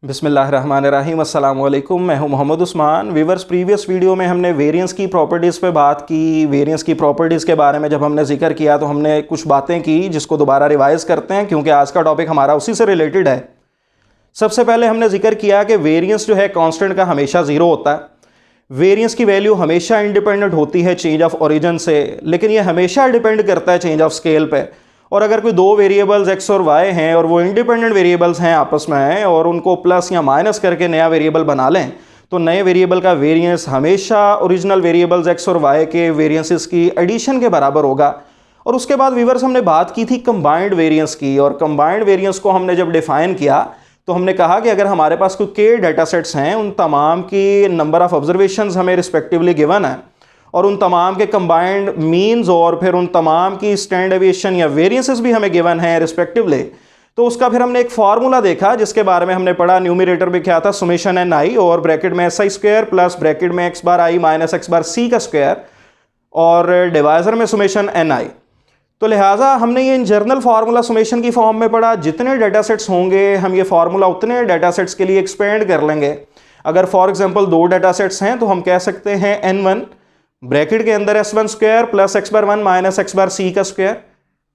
बिस्मिल्लाहिर्रहमानिर्रहीम अस्सलाम वालेकुम। मैं हूं Mohammad Usman. Viewers, previous video में हमने वेरिएंस की प्रॉपर्टीज़ पे बात की। वेरिएंस की प्रॉपर्टीज़ के बारे में जब हमने जिक्र किया तो हमने कुछ बातें की जिसको दोबारा रिवाइज़ करते हैं क्योंकि आज का टॉपिक हमारा उसी से रिलेटेड है। सबसे पहले हमने जिक्र किया कि वेरिएंस जो है कांस्टेंट का हमेशा ज़ीरो होता है। वेरिएंस की वैल्यू हमेशा इंडिपेंडेंट होती है चेंज ऑफ ओरिजिन से, लेकिन ये हमेशा डिपेंड करता है चेंज ऑफ स्केल पे। और अगर कोई दो वेरिएबल्स एक्स और वाई हैं और वो इंडिपेंडेंट वेरिएबल्स हैं आपस में और उनको प्लस या माइनस करके नया वेरिएबल बना लें तो नए वेरिएबल का वेरिएंस हमेशा ओरिजिनल वेरिएबल्स एक्स और वाई के वेरिएंसेस की एडिशन के बराबर होगा। और उसके बाद वीवर्स हमने बात की थी कंबाइंड वेरिएंस की, और कंबाइंड वेरिएंस को हमने जब डिफाइन किया तो हमने कहा कि अगर हमारे पास कोई के डाटा सेट्स हैं, उन तमाम की नंबर ऑफ ऑब्जर्वेशंस हमें रिस्पेक्टिवली गिवन है और उन तमाम के कंबाइंड मीन्स और फिर उन तमाम की स्टैंडर्ड डेविएशन या वेरिएंसेस भी हमें गिवन है रिस्पेक्टिवली, तो उसका फिर हमने एक फार्मूला देखा जिसके बारे में हमने पढ़ा। न्यूमरेटर में क्या था, सुमेशन एन आई और ब्रैकेट में S I square plus bracket में एक्स बार आई माइनस एक्स बार सी का स्क्वायर और डिवाइजर में सुमेशन एन आई। तो लिहाजा हमने ये इन जर्नल फार्मूला सुमेशन की फॉर्म में पढ़ा। जितने डाटा सेट्स होंगे हम ये फार्मूला उतने डाटा सेट्स के लिए एक्सपेंड कर लेंगे। अगर फॉर एग्जांपल दो डाटा सेट्स हैं तो हम कह सकते हैं n1 ब्रैकेट के अंदर s1 square plus X bar 1 minus X bar C का स्क्वायर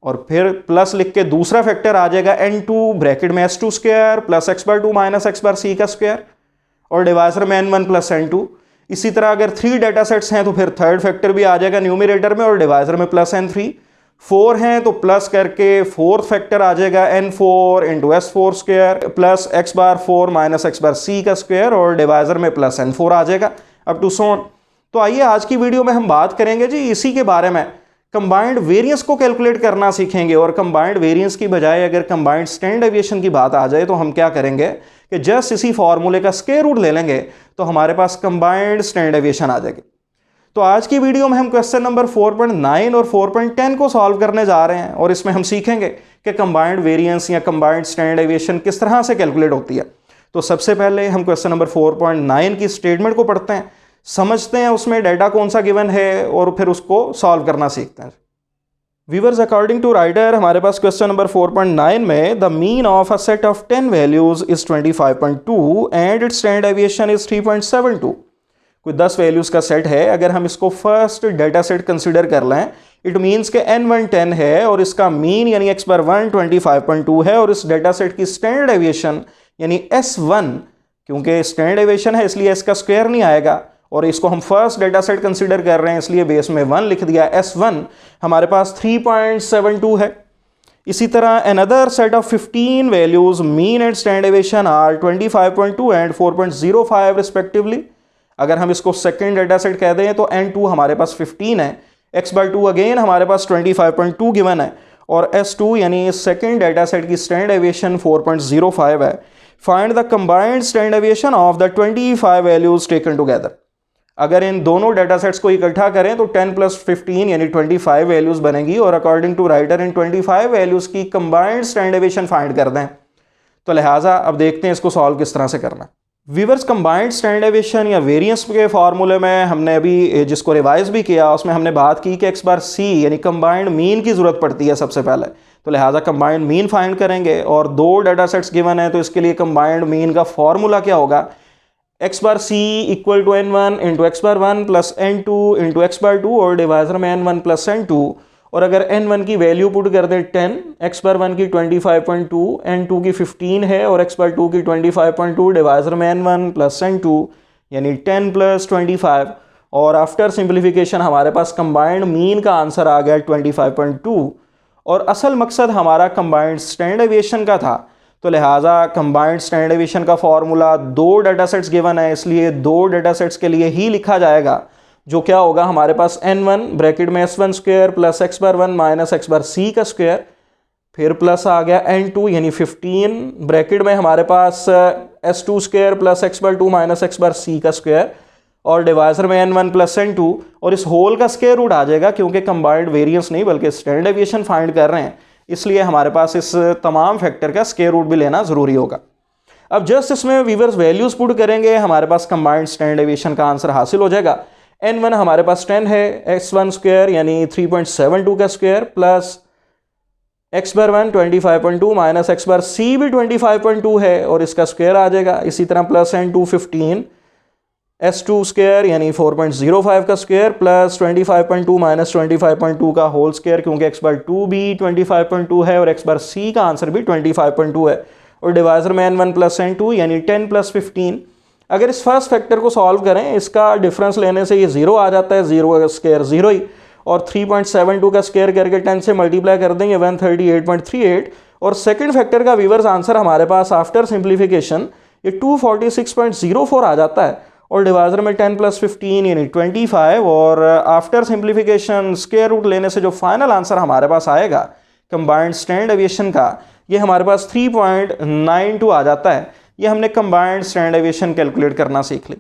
और फिर प्लस लिख के दूसरा फैक्टर आ जाएगा n2 ब्रैकेट में s2 square plus X bar 2 minus X bar C का स्क्वायर और डिवाइजर में n1 प्लस n2। इसी तरह अगर 3 डाटा सेट्स हैं तो फिर थर्ड फैक्टर भी आ जाएगा न्यूमरेटर में और डिवाइजर में प्लस n3। 4 हैं तो प्लस करके फोर्थ फैक्टर आ जाएगा n4 into s4 square plus X bar 4 minus X bar C का स्क्वायर और डिवाइजर में प्लस n4 आ जाएगा अप टू सो ऑन। तो आइए आज की वीडियो में हम बात करेंगे जी इसी के बारे में। कंबाइंड वेरिएंस को कैलकुलेट करना सीखेंगे और कंबाइंड वेरिएंस की बजाय अगर कंबाइंड स्टैंडर्ड डेविएशन की बात आ जाए तो हम क्या करेंगे कि जस्ट इसी फॉर्मूले का स्क्वायर रूट ले लेंगे तो हमारे पास कंबाइंड स्टैंडर्ड डेविएशन आ जाएगी। तो आज की वीडियो में हम क्वेश्चन नंबर 4.9 और 4.10 को सॉल्व करने जा रहे हैं और इसमें हम सीखेंगे कि कंबाइंड वेरिएंस या कंबाइंड स्टैंडर्ड डेविएशन किस तरह से कैलकुलेट होती है। तो सबसे पहले हम क्वेश्चन नंबर 4.9 की स्टेटमेंट को पढ़ते हैं, समझते हैं उसमें डाटा कौन सा गिवन है और फिर उसको सॉल्व करना सीखते हैं। व्यूअर्स, अकॉर्डिंग टू राइटर हमारे पास क्वेश्चन नंबर 4.9 में the mean of a set of 10 values is 25.2 and it's standard deviation is 3.72। कोई 10 वैल्यूज का सेट है, अगर हम इसको फर्स्ट डाटा सेट कंसिडर कर लें इट मीन्स के n1 10 है और इसका मीन यानी x बार 1 25.2 है और इस डाटा सेट की स्टैंडर्ड डेविएशन यानी s1, क्योंकि स्टैंडर्ड डेविएशन है इसलिए इसका स्क्वायर नहीं आएगा और इसको हम फर्स्ट डाटा सेट कंसिडर कर रहे हैं इसलिए बेस में 1 लिख दिया। s1 हमारे पास 3.72 है। इसी तरह another set of 15 values mean and standard deviation are 25.2 and 4.05 respectively. अगर हम इसको सेकंड डाटा सेट कह दें तो n2 हमारे पास 15 है, x बार 2 अगेन हमारे पास 25.2 गिवन है और s2 यानी सेकंड डाटा सेट की स्टैंडर्ड डेविएशन 4.05 है। Find the combined standard deviation of the 25 values taken together. अगर इन दोनों डाटा सेट्स को इकट्ठा करें तो 10 प्लस 15 यानी 25 वैल्यूज बनेगी और according to writer in 25 values की कंबाइंड स्टैंडर्ड डेविएशन फाइंड कर दें। तो लिहाजा अब देखते हैं इसको सॉल्व किस तरह से करना। व्यूअर्स, कंबाइंड स्टैंडर्ड डेविएशन या वेरिएंस के फार्मूले में हमने अभी जिसको रिवाइज भी किया उसमें हमने बात की कि एक्स बार सी यानी कंबाइंड मीन की जरूरत पड़ती है सबसे पहले। तो लिहाजा कंबाइंड मीन फाइंड करेंगे और दो डाटा सेट्स गिवन है तो इसके लिए कंबाइंड मीन का फॉर्मूला क्या होगा, X bar C equal to n1 into X bar 1 plus n2 into X bar 2 और डिवाइजर में n1 प्लस n2। और अगर n1 की वैल्यू पुट कर दें 10, एक्स बार 1 की 25.2, n2 की 15 है और एक्स बार 2 की 25.2, डिवाइजर में n1 प्लस n2 यानी 10 प्लस 25 और आफ्टर सिंप्लीफिकेशन हमारे पास कंबाइंड मीन का आंसर आ गया 25.2। और असल मकसद हमारा कंबाइंड स्टैंडर्ड डेविएशन का था, तो लिहाजा कंबाइंड स्टैंडर्ड डेविएशन का फॉर्मूला दो डाटा सेट्स गिवन है इसलिए दो डाटा सेट्स के लिए ही लिखा जाएगा, जो क्या होगा हमारे पास n1 ब्रैकेट में s1 square plus X bar 1 minus X bar C का स्क्वायर फिर प्लस आ गया n2 यानी 15 ब्रैकेट में हमारे पास s2 square plus X bar 2 minus X bar C का स्क्वायर और डिवाइजर में n1 प्लस n2 और इस होल का स्क्वायर रूट आ जाएगा क्योंकि कंबाइंड वेरिएंस नहीं बल्कि स्टैंडर्ड डेविएशन फाइंड कर रहे हैं इसलिए हमारे पास इस तमाम फैक्टर का स्क्वायर रूट भी लेना जरूरी होगा। अब जस्ट इसमें वीवर्स वैल्यूज पुट करेंगे हमारे पास कंबाइंड स्टैंडर्ड डेविएशन का आंसर हासिल हो जाएगा। n1 हमारे पास 10 है, s1 स्क्वायर यानी 3.72 का square plus X bar 1 25.2 minus X bar सी भी 25.2 है और इसका स्क्वायर आ जाएगा। इसी तरह प्लस n2 15 s2 स्क्वायर यानी 4.05 का स्क्वायर प्लस 25.2 माइनस 25.2 का होल स्क्वायर, क्योंकि एक्स बार 2 भी 25.2 है और एक्स बार सी का आंसर भी 25.2 है। और डिवाइजर में n1 प्लस n2 यानी 10 प्लस 15। अगर इस फर्स्ट फैक्टर को सॉल्व करें, इसका डिफरेंस लेने से ये 0 आ जाता है, 0 का स्क्वायर 0 ही, और 3.72 का स्क्वायर करके 10 से मल्टीप्लाई कर देंगे 138.38। और सेकंड फैक्टर का व्यूअर्स आंसर हमारे पास आफ्टर सिंप्लीफिकेशन ये 246.04 आ जाता है और डिवाइजर में 10 प्लस 15 यानी 25। और आफ्टर सिंप्लीफिकेशन स्क्वायर रूट लेने से जो फाइनल आंसर हमारे पास आएगा कंबाइंड स्टैंडर्ड एविएशन का, ये हमारे पास 3.92 आ जाता है। ये हमने कंबाइंड स्टैंडर्ड एविएशन कैलकुलेट करना सीख ली।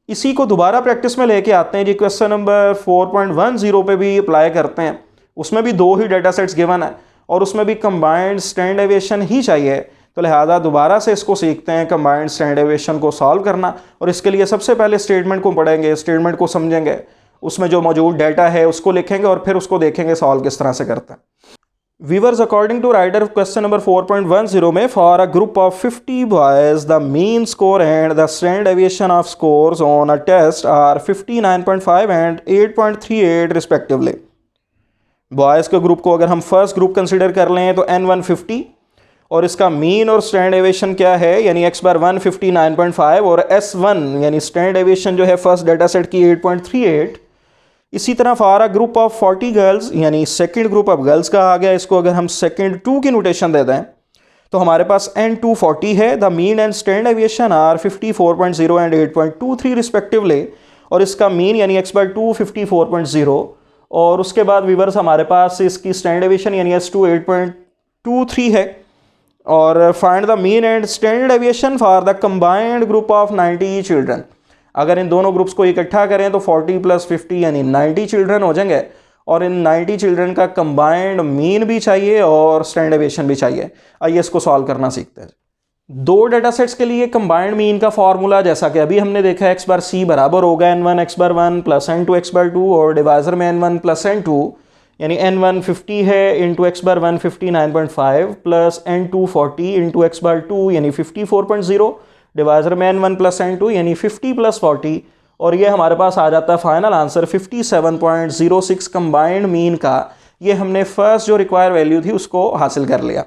इसी को दोबारा प्रैक्टिस में लेके आते हैं जी। क्वेश्चन नंबर 4.10 पे भी अप्लाई करते हैं। उसमें भी 2 ही डाटा सेट्स गिवन है और उसमें भी कंबाइंड स्टैंडर्ड एविएशन ही चाहिए, तो लिहाजा दोबारा से इसको सीखते हैं कंबाइंड स्टैंडर्ड एविएशन को सॉल्व करना। और इसके लिए सबसे पहले स्टेटमेंट को पढ़ेंगे, स्टेटमेंट को समझेंगे, उसमें जो मौजूद डाटा है उसको लिखेंगे और फिर उसको देखेंगे सॉल्व किस तरह से करते हैं। Viewers, according to writer question number 4.10 में, for a group of 50 boys the mean score and the standard deviation of scores on a test are 59.5 and 8.38 respectively। Boys के ग्रुप को अगर हम फर्स्ट ग्रुप कंसिडर कर लें तो n1 50 और इसका मीन और स्टैंडर्ड डेविएशन क्या है यानी x बार 1 59.5 और s1 यानी स्टैंडर्ड डेविएशन जो है फर्स्ट डाटा सेट की 8.38। इसी तरह for a group of 40 girls यानी सेकंड ग्रुप ऑफ गर्ल्स का आ गया, इसको अगर हम सेकंड 2 की नोटेशन दे दें तो हमारे पास n2 40 है। The mean and standard deviation are 54.0 and 8.23 respectively और इसका मीन यानी x बार 2 54.0 और उसके बाद व्यूअर्स हमारे पास इसकी स्टैंडर्ड डेविएशन यानी s2 8.23 है। और find the mean and standard deviation for the combined group of 90 children. अगर इन दोनों ग्रुप्स को इकट्ठा करें तो 40 प्लस 50 यानी 90 चिल्ड्रन हो जाएंगे और इन 90 चिल्ड्रन का कंबाइंड मीन भी चाहिए और स्टैंडर्ड डेविएशन भी चाहिए। आइए इसको सॉल्व करना सीखते हैं। 2 डाटा सेट्स के लिए कंबाइंड मीन का फॉर्मूला जैसा कि अभी हमने देखा एक्स बार सी बराबर होगा n1 x बार 1 प्लस n2 x बार 2 और डिवाइजर में n1 प्लस n2 यानी n1 50 है into X bar 1 59.5 plus n2 40 into X bar 2 यानी 54.0 डिवाइजर में n1 प्लस n2 यानी 50 प्लस 40 और ये हमारे पास आ जाता है फाइनल आंसर 57.06 कंबाइंड मीन का। ये हमने फर्स्ट जो रिक्वायर वैल्यू थी उसको हासिल कर लिया।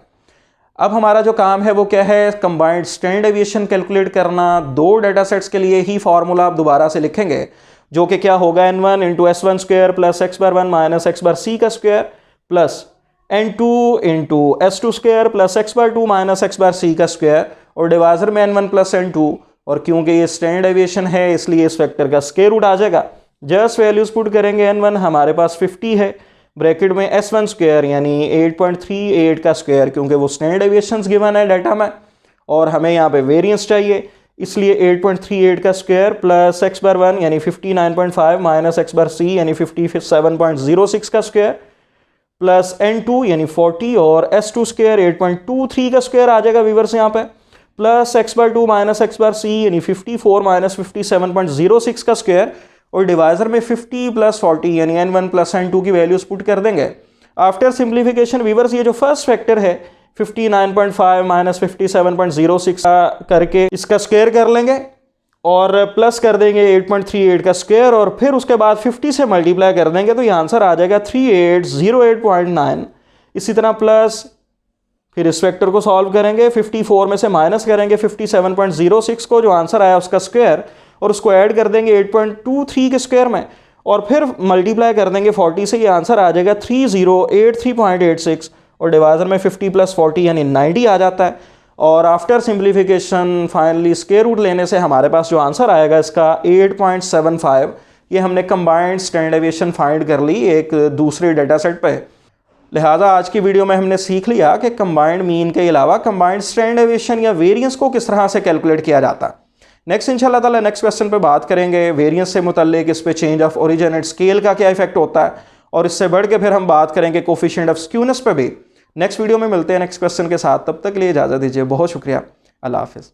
अब हमारा जो काम है वो क्या है, कंबाइंड स्टैंडर्ड डेविएशन कैलकुलेट करना। 2 डाटा सेट्स के लिए ही फॉर्मूला आप दोबारा से लिखेंगे जो कि क्या होगा n1 into s1 square plus x बार 1 माइनस x बार c का square plus n2 into s2 square plus x बार 2 माइनस x बार c का स्क्वायर और डिवाइजर में n1 प्लस n2 और क्योंकि ये स्टैंडर्ड डेविएशन है इसलिए इस फैक्टर का स्क्वायर रूट आ जाएगा। जस्ट वैल्यूज पुट करेंगे n1 हमारे पास 50 है, ब्रैकेट में s1 स्क्वायर यानी 8.38 का स्क्वायर क्योंकि वो स्टैंडर्ड डेविएशन गिवन है डाटा में और हमें यहाँ पे वेरिएंस चाहिए इसलिए 8.38 का स्क्वायर प्लस x बार 1 यानी 59.5 माइनस x बार c यानी 57.06 का स्क्वायर प्लस n2 यानी 40 और s2 स्क्वायर 8.23 का स्क्वायर आ जाएगा व्यूअर्स यहाँ पे प्लस x बार 2 माइनस x बार c यानी 54 माइनस 57.06 का स्क्वायर और डिवाइजर में 50 प्लस 40 यानी n1 प्लस n2 की वैल्यूज पुट कर देंगे। आफ्टर सिंप्लीफिकेशन व्यूअर्स ये जो फर्स्ट फैक्टर है 59.5 माइनस 57.06 करके इसका स्क्वायर कर लेंगे और प्लस कर देंगे 8.38 का स्क्वायर और फिर उसके बाद 50 से मल्टीप्लाई कर देंगे तो ये आंसर आ जाएगा 3808.9। इसी तरह प्लस फिर इस फैक्टर को सॉल्व करेंगे 54 में से माइनस करेंगे 57.06 को जो आंसर आया उसका स्क्वायर और उसको ऐड कर देंगे 8.23 के स्क्वायर में और फिर मल्टीप्लाई कर देंगे 40 से, ये आंसर आ जाएगा 3083.86 और डिवाइजर में 50 प्लस 40 यानी 90 आ जाता है। और after simplification finally square root लेने से हमारे पास जो आंसर आएगा इसका 8.75। ये हमने कंबाइंड स्टैंडर्ड डेविएशन फाइंड कर ली एक दूसरे डाटा सेट पे। लिहाजा आज की वीडियो में हमने सीख लिया कि कंबाइंड मीन के अलावा कंबाइंड स्टैंडर्ड डेविएशन या वेरिएंस को किस तरह से कैलकुलेट किया जाता है। नेक्स्ट इंशाल्लाह ताला नेक्स्ट क्वेश्चन पे बात करेंगे वेरिएंस से मुतल्लिक, इस पे change of origin and scale का क्या इफेक्ट होता है और इससे बढ़ के फिर हम बात करेंगे कोफिशिएंट ऑफ स्क्यूनेस पे भी। नेक्स्ट वीडियो में मिलते हैं नेक्स्ट क्वेश्चन के साथ, तब तक के लिए इजाज़त दीजिए। बहुत शुक्रिया, अल्लाह हाफिज़।